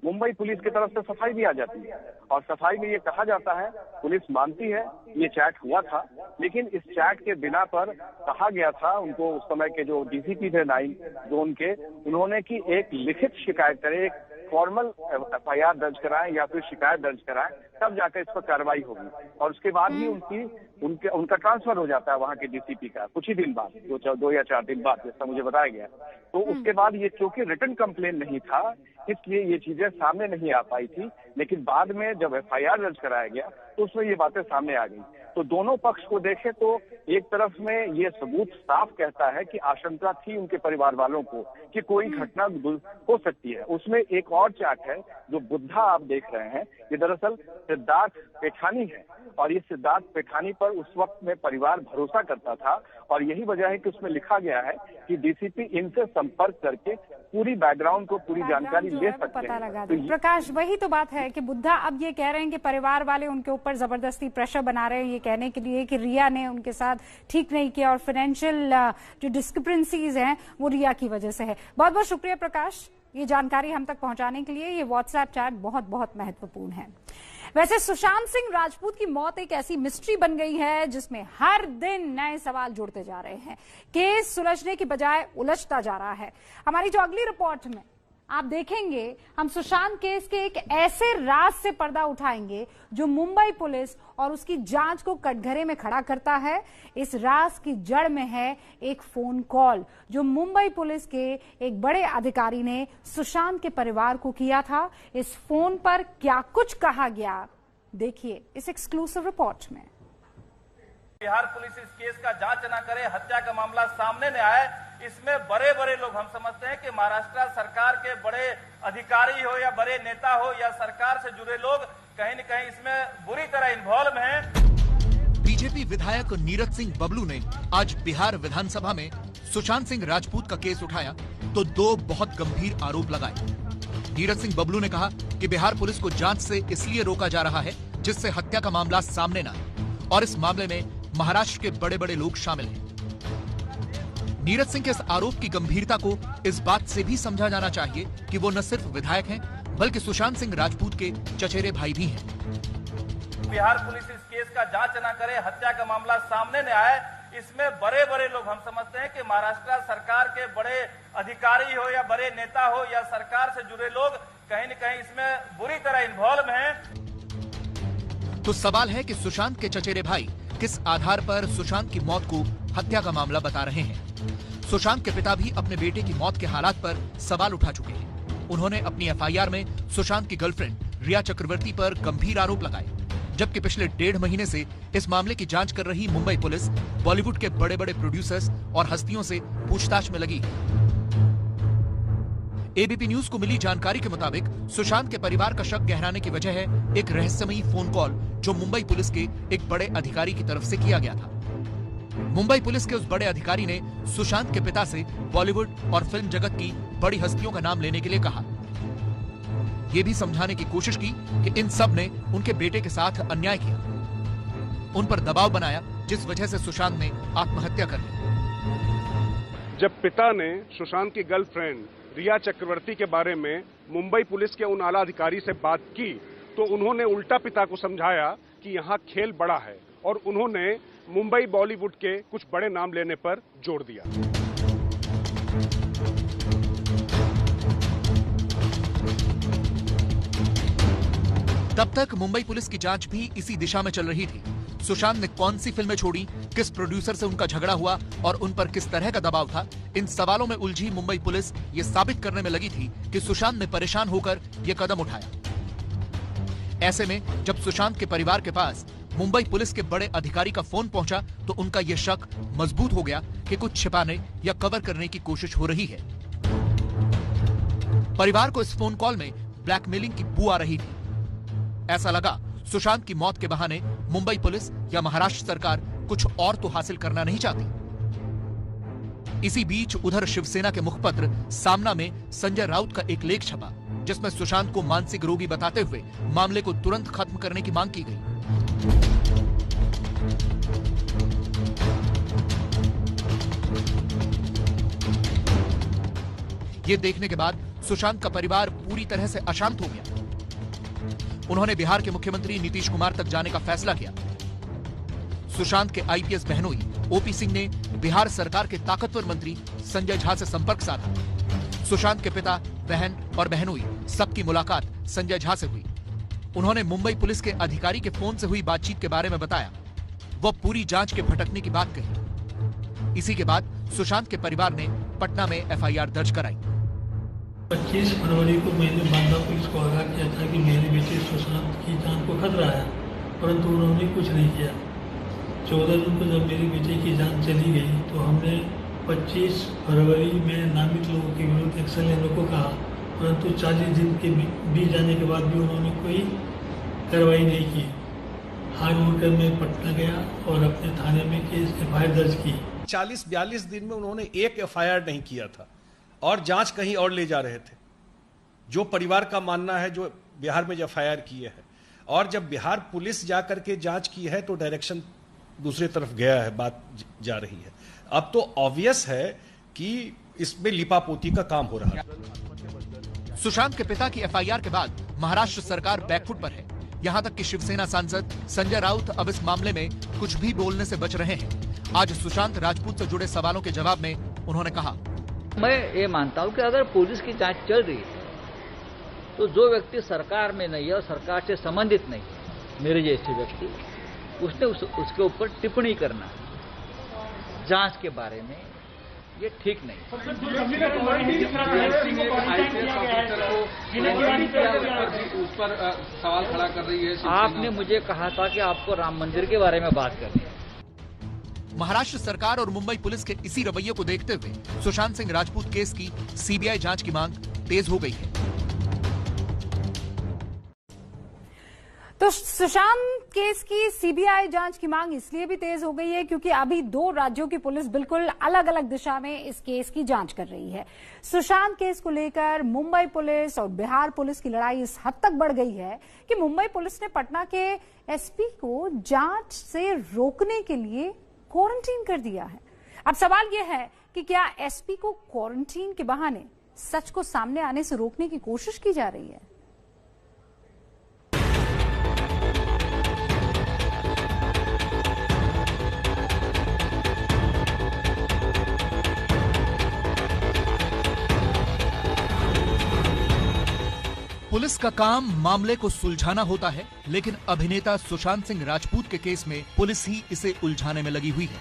मुंबई पुलिस की तरफ से सफाई भी आ जाती है। और सफाई में ये कहा जाता है, पुलिस मानती है ये चैट हुआ था, लेकिन इस चैट के बिना पर कहा गया था उनको, उस समय के जो डीसीपी थे 9 जोन के, उन्होंने कि एक लिखित शिकायत करें, एक फॉर्मल FIR दर्ज कराएं या फिर शिकायत दर्ज कराएं, तब जाकर इस पर कार्रवाई होगी। और उसके बाद ही उनका ट्रांसफर हो जाता है वहां के DCP का, कुछ ही दिन बाद, 2 या 4 दिन बाद, जैसा मुझे बताया गया। तो उसके बाद ये क्योंकि रिटन कंप्लेन नहीं था, इसलिए ये चीजें सामने नहीं आ पाई थी। लेकिन बाद में जब FIR दर्ज कराया गया तो उसमें ये बातें सामने आ गई। तो दोनों पक्ष को देखें तो एक तरफ में ये सबूत साफ कहता है कि आशंका थी उनके परिवार वालों को कि कोई घटना हो सकती है। उसमें एक और चार्ट है जो बुद्धा आप देख रहे हैं, ये दरअसल सिद्धार्थ पेठानी है, और ये सिद्धार्थ पेठानी पर उस वक्त में परिवार भरोसा करता था, और यही वजह है कि उसमें लिखा गया है कि DCP इनसे संपर्क करके पूरी बैकग्राउंड को, पूरी जानकारी ले सकते हैं। तो प्रकाश, वही तो बात है कि बुद्धा अब ये कह रहे हैं कि परिवार वाले उनके ऊपर जबरदस्ती प्रेशर बना रहे हैं, ये कहने के लिए कि रिया ने उनके साथ ठीक नहीं किया और फाइनेंशियल जो डिस्क्रिपेंसीज हैं वो रिया की वजह से है। बहुत बहुत शुक्रिया प्रकाश, ये जानकारी हम तक पहुंचाने के लिए। ये व्हाट्सएप चैट बहुत बहुत महत्वपूर्ण है। वैसे सुशांत सिंह राजपूत की मौत एक ऐसी मिस्ट्री बन गई है जिसमें हर दिन नए सवाल जुड़ते जा रहे हैं। केस सुलझने की बजाय उलझता जा रहा है। हमारी जो अगली रिपोर्ट में आप देखेंगे, हम सुशांत केस के एक ऐसे राज से पर्दा उठाएंगे जो मुंबई पुलिस और उसकी जांच को कटघरे में खड़ा करता है। इस राज की जड़ में है एक फोन कॉल जो मुंबई पुलिस के एक बड़े अधिकारी ने सुशांत के परिवार को किया था। इस फोन पर क्या कुछ कहा गया, देखिए इस एक्सक्लूसिव रिपोर्ट में। बिहार पुलिस इस केस का जांच न करे, हत्या का मामला सामने न आए, इसमें बड़े बड़े लोग, हम समझते हैं कि महाराष्ट्र सरकार के बड़े अधिकारी हो या बड़े नेता हो या सरकार से जुड़े लोग कहीं न कहीं इसमें बुरी तरह इन्वॉल्व हैं। बीजेपी विधायक नीरज सिंह बबलू ने आज बिहार विधानसभा में सुशांत सिंह राजपूत का केस उठाया तो 2 बहुत गंभीर आरोप लगाए। नीरज सिंह बबलू ने कहा कि बिहार पुलिस को जांच से इसलिए रोका जा रहा है जिससे हत्या का मामला सामने न आए, और इस मामले में महाराष्ट्र के बड़े बड़े लोग शामिल हैं। नीरज सिंह के इस आरोप की गंभीरता को इस बात से भी समझा जाना चाहिए कि वो न सिर्फ विधायक हैं बल्कि सुशांत सिंह राजपूत के चचेरे भाई भी हैं। बिहार पुलिस इस केस का जांच न करे, हत्या का मामला सामने न आए, इसमें बड़े बड़े लोग, हम समझते हैं कि महाराष्ट्र सरकार के बड़े अधिकारी हो या बड़े नेता हो या सरकार से जुड़े लोग कहीं न कहीं इसमें बुरी तरह इन्वॉल्व हैं। तो सवाल है कि सुशांत के चचेरे भाई किस आधार पर सुशांत की मौत को हत्या का मामला बता रहे हैं। सुशांत के पिता भी अपने बेटे की मौत के हालात पर सवाल उठा चुके हैं। उन्होंने अपनी FIR में सुशांत की गर्लफ्रेंड रिया चक्रवर्ती पर गंभीर आरोप लगाए, जबकि पिछले 1.5 महीने से इस मामले की जांच कर रही मुंबई पुलिस बॉलीवुड के बड़े बड़े प्रोड्यूसर्स और हस्तियों से पूछताछ में लगी है। ABP न्यूज को मिली जानकारी के मुताबिक सुशांत के परिवार का शक गहराने की वजह है एक रहस्यमयी फोन कॉल जो मुंबई पुलिस के एक बड़े अधिकारी की तरफ से किया गया था। मुंबई पुलिस के उस बड़े अधिकारी ने सुशांत के पिता से बॉलीवुड और फिल्म जगत की बड़ी हस्तियों का नाम लेने के लिए कहा। यह भी समझाने की कोशिश की कि इन सब ने उनके बेटे के साथ अन्याय किया, उन पर दबाव बनाया, जिस वजह से सुशांत ने आत्महत्या कर ली। जब पिता ने सुशांत की गर्लफ्रेंड रिया चक्रवर्ती के बारे में मुंबई पुलिस के उन आला अधिकारी से बात की तो उन्होंने उल्टा पिता को समझाया कि यहाँ खेल बड़ा है, और उन्होंने मुंबई बॉलीवुड के कुछ बड़े नाम लेने पर जोर दिया। तब तक मुंबई पुलिस की जांच भी इसी दिशा में चल रही थी। सुशांत ने कौन सी फिल्में छोड़ी, किस प्रोड्यूसर से उनका झगड़ा हुआ और उन पर किस तरह का दबाव था, इन सवालों में उलझी मुंबई पुलिस ये साबित करने में लगी थी कि सुशांत ने परेशान होकर यह कदम उठाया। ऐसे में जब सुशांत के परिवार के पास मुंबई पुलिस के बड़े अधिकारी का फोन पहुंचा तो उनका यह शक मजबूत हो गया कि कुछ छिपाने या कवर करने की कोशिश हो रही है। परिवार को इस फोन कॉल में ब्लैकमेलिंग की बू आ रही थी। ऐसा लगा सुशांत की मौत के बहाने मुंबई पुलिस या महाराष्ट्र सरकार कुछ और तो हासिल करना नहीं चाहती। इसी बीच उधर शिवसेना के मुखपत्र सामना में संजय राउत का एक लेख छपा जिसमें सुशांत को मानसिक रोगी बताते हुए मामले को तुरंत खत्म करने की मांग की गई। ये देखने के बाद सुशांत का परिवार पूरी तरह से अशांत हो गया। उन्होंने बिहार के मुख्यमंत्री नीतीश कुमार तक जाने का फैसला किया। सुशांत के IPS बहनोई OP सिंह ने बिहार सरकार के ताकतवर मंत्री संजय झा से संपर्क साधा। सुशांत के पिता बहन और बहनोई सबकी मुलाकात संजय झा से हुई। उन्होंने मुंबई पुलिस के अधिकारी के फोन से हुई बातचीत के बारे में बताया। वो पूरी जांच के भटकने की बात कही। इसी के बाद सुशांत के परिवार ने पटना में एफआईआर दर्ज कराई। 25 फरवरी को मैंने बांदा पुलिस को आगाह किया था कि मेरे बेटे सुशांत की जान को खतरा है, परंतु उन्होंने कुछ नहीं किया। 14 जून को जब मेरे बेटे की जान चली गई तो हमने 25 फरवरी में नामित लोगों के विरुद्ध एक्शन लेने को कहा, परंतु 40 दिन के बीत जाने के बाद भी उन्होंने कोई कार्रवाई नहीं की। हार होकर मैं पटना गया और अपने थाने में केस एफआईआर दर्ज की। 40-42 दिन में उन्होंने एक एफआईआर नहीं किया था और जांच कहीं और ले जा रहे थे। जो परिवार का मानना है जो बिहार में एफआईआर किए हैं, और जब बिहार पुलिस जाकर के जांच की है तो डायरेक्शन दूसरी तरफ गया है, बात जा रही है। अब तो ऑब्वियस है कि इसमें लिपापोती का काम हो रहा है। सुशांत के पिता की एफआईआर के बाद महाराष्ट्र सरकार बैकफुट पर है। यहाँ तक कि शिवसेना सांसद संजय राउत अब इस मामले में कुछ भी बोलने से बच रहे हैं। आज सुशांत राजपूत से जुड़े सवालों के जवाब में उन्होंने कहा, मैं ये मानता हूं कि अगर पुलिस की जांच चल रही है तो जो व्यक्ति सरकार में नहीं है और सरकार से संबंधित नहीं है, मेरे जैसे व्यक्ति, उसने उसके ऊपर टिप्पणी करना जांच के बारे में ये ठीक नहीं। उस पर सवाल खड़ा कर रही है। आपने मुझे कहा था कि आपको राम मंदिर के बारे में बात करनी है। महाराष्ट्र सरकार और मुंबई पुलिस के इसी रवैये को देखते हुए सुशांत सिंह राजपूत केस की सीबीआई जांच की मांग तेज हो गई है। तो सुशांत केस की सीबीआई जांच की मांग इसलिए भी तेज हो गई है क्योंकि अभी 2 राज्यों की पुलिस बिल्कुल अलग अलग दिशा में इस केस की जांच कर रही है। सुशांत केस को लेकर मुंबई पुलिस और बिहार पुलिस की लड़ाई इस हद तक बढ़ गई है कि मुंबई पुलिस ने पटना के एसपी को जांच से रोकने के लिए क्वारंटीन कर दिया है। अब सवाल यह है कि क्या एसपी को क्वारंटीन के बहाने सच को सामने आने से रोकने की कोशिश की जा रही है? पुलिस का काम मामले को सुलझाना होता है, लेकिन अभिनेता सुशांत सिंह राजपूत के केस में पुलिस ही इसे उलझाने में लगी हुई है।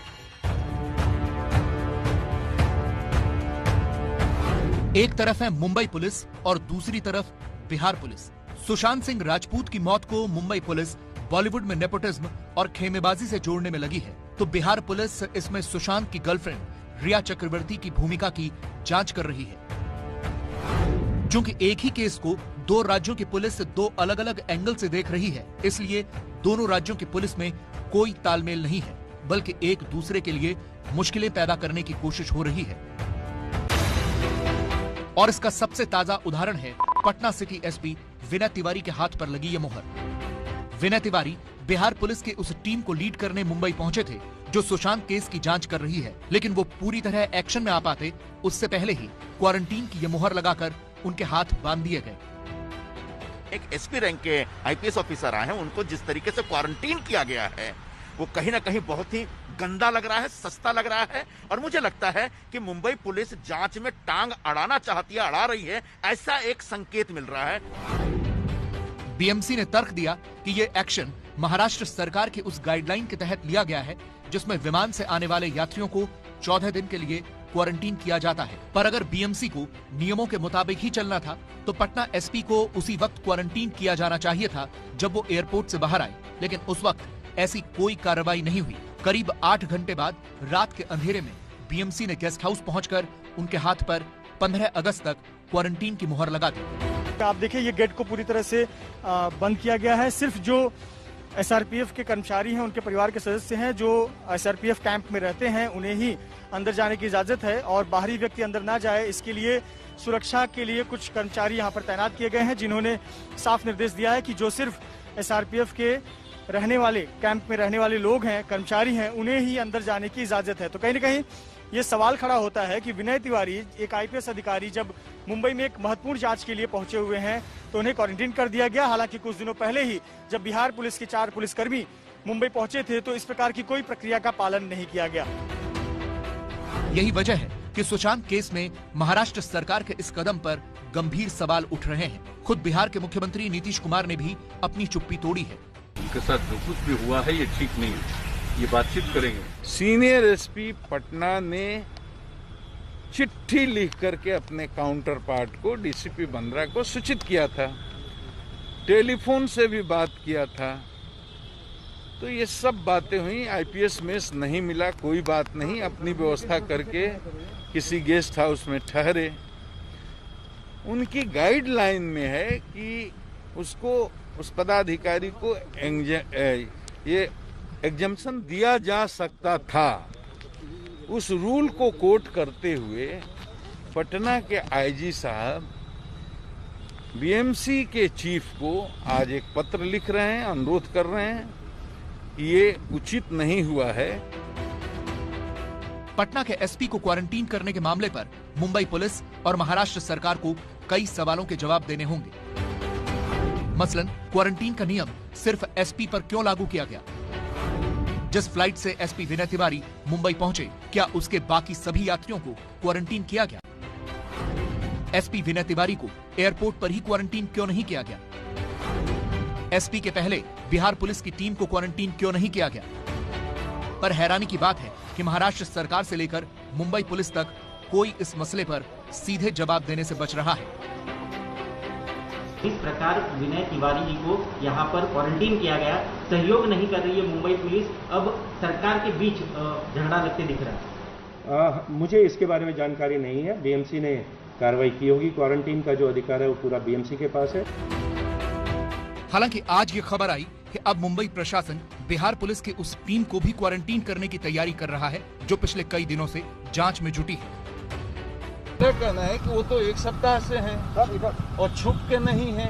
एक तरफ है मुंबई पुलिस और दूसरी तरफ बिहार पुलिस। सुशांत सिंह राजपूत की मौत को मुंबई पुलिस बॉलीवुड में नेपोटिज्म और खेमेबाजी से जोड़ने में लगी है, तो बिहार पुलिस इसमें सुशांत की गर्लफ्रेंड रिया चक्रवर्ती की भूमिका की जांच कर रही है। चूंकि एक ही केस को 2 राज्यों की पुलिस 2 अलग अलग एंगल से देख रही है, इसलिए दोनों राज्यों की पुलिस में कोई तालमेल नहीं है, बल्कि एक दूसरे के लिए मुश्किलें पैदा करने की कोशिश हो रही है। और इसका सबसे ताजा उदाहरण है पटना सिटी एसपी विनय तिवारी के हाथ पर लगी ये मोहर। विनय तिवारी बिहार पुलिस के उस टीम को लीड करने मुंबई पहुंचे थे जो सुशांत केस की जांच कर रही है, लेकिन वो पूरी तरह एक्शन में आ पाते उससे पहले ही क्वारंटीन की ये मोहर लगाकर उनके हाथ बांध दिए गए। एक एसपी रैंक के आईपीएस ऑफिसर आए हैं, उनको जिस तरीके से क्वारंटीन किया गया है वो कहीं ना कहीं बहुत ही गंदा लग रहा है, सस्ता लग रहा है, और मुझे लगता है कि मुंबई पुलिस जांच में टांग अड़ाना चाहती है, अड़ा रही है, ऐसा एक संकेत मिल रहा है। बीएमसी ने तर्क दिया कि ये एक्शन महाराष्ट्र सरकार के उस गाइडलाइन के तहत लिया गया है जिसमें विमान से आने वाले यात्रियों को 14 दिन के लिए क्वारंटीन किया जाता है। पर अगर बीएमसी को नियमों के मुताबिक ही चलना था तो पटना एसपी को उसी वक्त क्वारंटीन किया जाना चाहिए था जब वो एयरपोर्ट से बाहर आए, लेकिन उस वक्त ऐसी कोई कार्रवाई नहीं हुई। करीब 8 घंटे बाद रात के अंधेरे में बीएमसी ने गेस्ट हाउस पहुंचकर उनके हाथ पर 15 अगस्त तक क्वारंटीन की मुहर लगा दी। आप देखिए ये गेट को पूरी तरह से बंद किया गया है। सिर्फ जो एसआरपीएफ के कर्मचारी हैं, उनके परिवार के सदस्य हैं जो एसआरपीएफ कैंप में रहते हैं, उन्हें ही अंदर जाने की इजाजत है और बाहरी व्यक्ति अंदर ना जाए, इसके लिए सुरक्षा के लिए कुछ कर्मचारी यहाँ पर तैनात किए गए हैं जिन्होंने साफ निर्देश दिया है कि जो सिर्फ एसआरपीएफ के रहने वाले कैंप में रहने वाले लोग हैं, कर्मचारी हैं, उन्हें ही अंदर जाने की इजाजत है। तो कहीं न कहीं ये सवाल खड़ा होता है कि विनय तिवारी एक आईपीएस अधिकारी जब मुंबई में एक महत्वपूर्ण जांच के लिए पहुंचे हुए हैं तो उन्हें क्वारंटीन कर दिया गया। हालांकि कुछ दिनों पहले ही जब बिहार पुलिस के 4 पुलिसकर्मी मुंबई पहुंचे थे तो इस प्रकार की कोई प्रक्रिया का पालन नहीं किया गया। यही वजह है कि सुशांत केस में महाराष्ट्र सरकार के इस कदम पर गंभीर सवाल उठ रहे हैं। खुद बिहार के मुख्यमंत्री नीतीश कुमार ने भी अपनी चुप्पी तोड़ी है। उनके साथ जो कुछ भी हुआ है ये ठीक नहीं है, ये बातचीत करेंगे। सीनियर एसपी पटना ने चिट्ठी लिख करके अपने काउंटर पार्ट को डीसीपी बंद्रा को सूचित किया था, टेलीफोन से भी बात किया था। तो ये सब बातें हुई। आईपीएस में नहीं मिला, कोई बात नहीं, अपनी व्यवस्था करके किसी गेस्ट हाउस में ठहरे। उनकी गाइडलाइन में है कि उसको, उस पदाधिकारी को ये एग्जम्पशन दिया जा सकता था। उस रूल को कोट करते हुए पटना के आईजी साहब बीएमसी के चीफ को आज एक पत्र लिख रहे हैं, अनुरोध कर रहे हैं कि ये उचित नहीं हुआ है। पटना के एसपी को क्वारंटीन करने के मामले पर मुंबई पुलिस और महाराष्ट्र सरकार को कई सवालों के जवाब देने होंगे। मसलन क्वारंटीन का नियम सिर्फ एसपी पर क्यों लागू किया गया? जिस फ्लाइट से एसपी विनय तिवारी मुंबई पहुंचे, क्या उसके बाकी सभी यात्रियों को क्वारंटीन किया गया? एसपी विनय तिवारी को एयरपोर्ट पर ही क्वारंटीन क्यों नहीं किया गया? एसपी के पहले बिहार पुलिस की टीम को क्वारंटीन क्यों नहीं किया गया? पर हैरानी की बात है कि महाराष्ट्र सरकार से लेकर मुंबई पुलिस तक कोई इस मसले पर सीधे जवाब देने से बच रहा है। इस प्रकार विनय तिवारी जी को यहाँ पर क्वारंटीन किया गया, सहयोग नहीं कर रही है मुंबई पुलिस, अब सरकार के बीच झगड़ा लगते दिख रहा है। मुझे इसके बारे में जानकारी नहीं है। बीएमसी ने कार्रवाई की होगी। क्वारंटीन का जो अधिकार है वो पूरा बीएमसी के पास है। हालांकि आज ये खबर आई कि अब मुंबई प्रशासन बिहार पुलिस की उस टीम को भी क्वारंटीन करने की तैयारी कर रहा है जो पिछले कई दिनों से जांच में जुटी है। कहना है कि वो तो एक सप्ताह से हैं और छुप के नहीं हैं,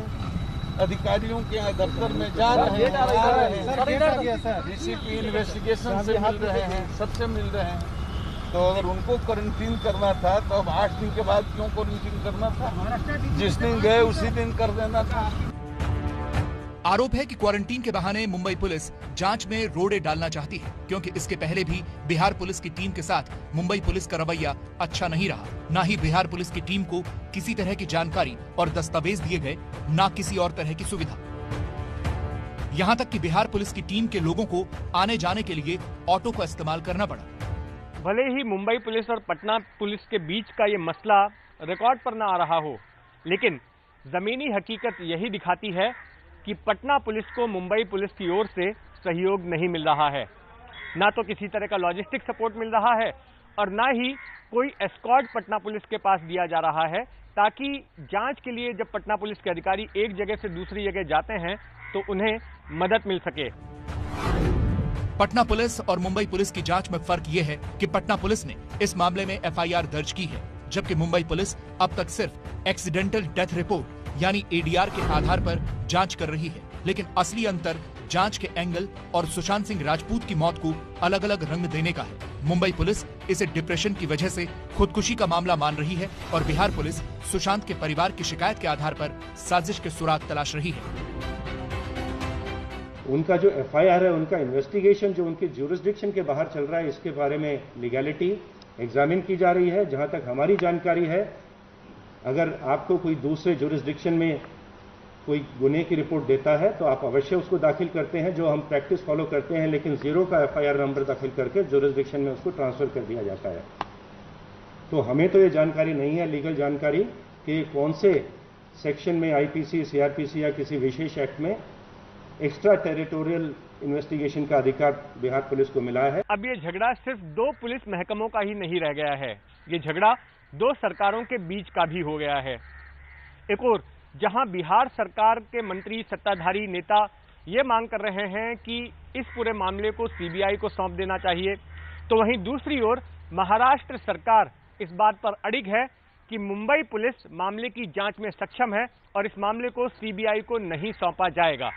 अधिकारियों के दफ्तर में जा रहे हैं, डीसीपी इन्वेस्टिगेशन से मिल रहे हैं, सबसे मिल रहे हैं। तो अगर उनको क्वारंटीन करना था तो अब 8 दिन के बाद क्यों क्वारंटीन करना था? जिस दिन गए उसी दिन कर देना था। आरोप है कि क्वारंटीन के बहाने मुंबई पुलिस जांच में रोड़े डालना चाहती है, क्योंकि इसके पहले भी बिहार पुलिस की टीम के साथ मुंबई पुलिस का रवैया अच्छा नहीं रहा। न ही बिहार पुलिस की टीम को किसी तरह की जानकारी और दस्तावेज दिए गए, न किसी और तरह की सुविधा। यहाँ तक कि बिहार पुलिस की टीम के लोगों को आने जाने के लिए ऑटो का इस्तेमाल करना पड़ा। भले ही मुंबई पुलिस और पटना पुलिस के बीच का ये मसला रिकॉर्ड पर न आ रहा हो, लेकिन जमीनी हकीकत यही दिखाती है कि पटना पुलिस को मुंबई पुलिस की ओर से सहयोग नहीं मिल रहा है। ना तो किसी तरह का लॉजिस्टिक सपोर्ट मिल रहा है और ना ही कोई एस्कॉर्ट पटना पुलिस के पास दिया जा रहा है, ताकि जांच के लिए जब पटना पुलिस के अधिकारी एक जगह से दूसरी जगह जाते हैं तो उन्हें मदद मिल सके। पटना पुलिस और मुंबई पुलिस की जांच में फर्क ये है कि पटना पुलिस ने इस मामले में एफआईआर दर्ज की है, जबकि मुंबई पुलिस अब तक सिर्फ एक्सीडेंटल डेथ रिपोर्ट यानी एडीआर के आधार पर जांच कर रही है। लेकिन असली अंतर जांच के एंगल और सुशांत सिंह राजपूत की मौत को अलग अलग रंग देने का है। मुंबई पुलिस इसे डिप्रेशन की वजह से खुदकुशी का मामला मान रही है और बिहार पुलिस सुशांत के परिवार की शिकायत के आधार पर साजिश के सुराग तलाश रही है। उनका जो एफआईआर है, उनका इन्वेस्टिगेशन जो उनके ज्यूरिसडिक्शन के बाहर चल रहा है, इसके बारे में लीगैलिटी एग्जामिन की जा रही है। जहां तक हमारी जानकारी है, अगर आपको कोई दूसरे ज्यूरिसडिक्शन में कोई गुने की रिपोर्ट देता है तो आप अवश्य उसको दाखिल करते हैं, जो हम प्रैक्टिस फॉलो करते हैं, लेकिन 0 का एफआईआर नंबर दाखिल करके ज्यूरिसडिक्शन में उसको ट्रांसफर कर दिया जाता है। तो हमें तो ये जानकारी नहीं है, लीगल जानकारी, कि कौन से सेक्शन में आईपीसी, सीआरपीसी या किसी विशेष एक्ट में एक्स्ट्रा टेरिटोरियल इन्वेस्टिगेशन का अधिकार बिहार पुलिस को मिला है। अब ये झगड़ा सिर्फ 2 पुलिस महकमों का ही नहीं रह गया है, ये झगड़ा 2 सरकारों के बीच का भी हो गया है। एक और जहां बिहार सरकार के मंत्री, सत्ताधारी नेता ये मांग कर रहे हैं कि इस पूरे मामले को सीबीआई को सौंप देना चाहिए, तो वहीं दूसरी ओर महाराष्ट्र सरकार इस बात पर अड़िग है कि मुंबई पुलिस मामले की जांच में सक्षम है और इस मामले को सीबीआई को नहीं सौंपा जाएगा।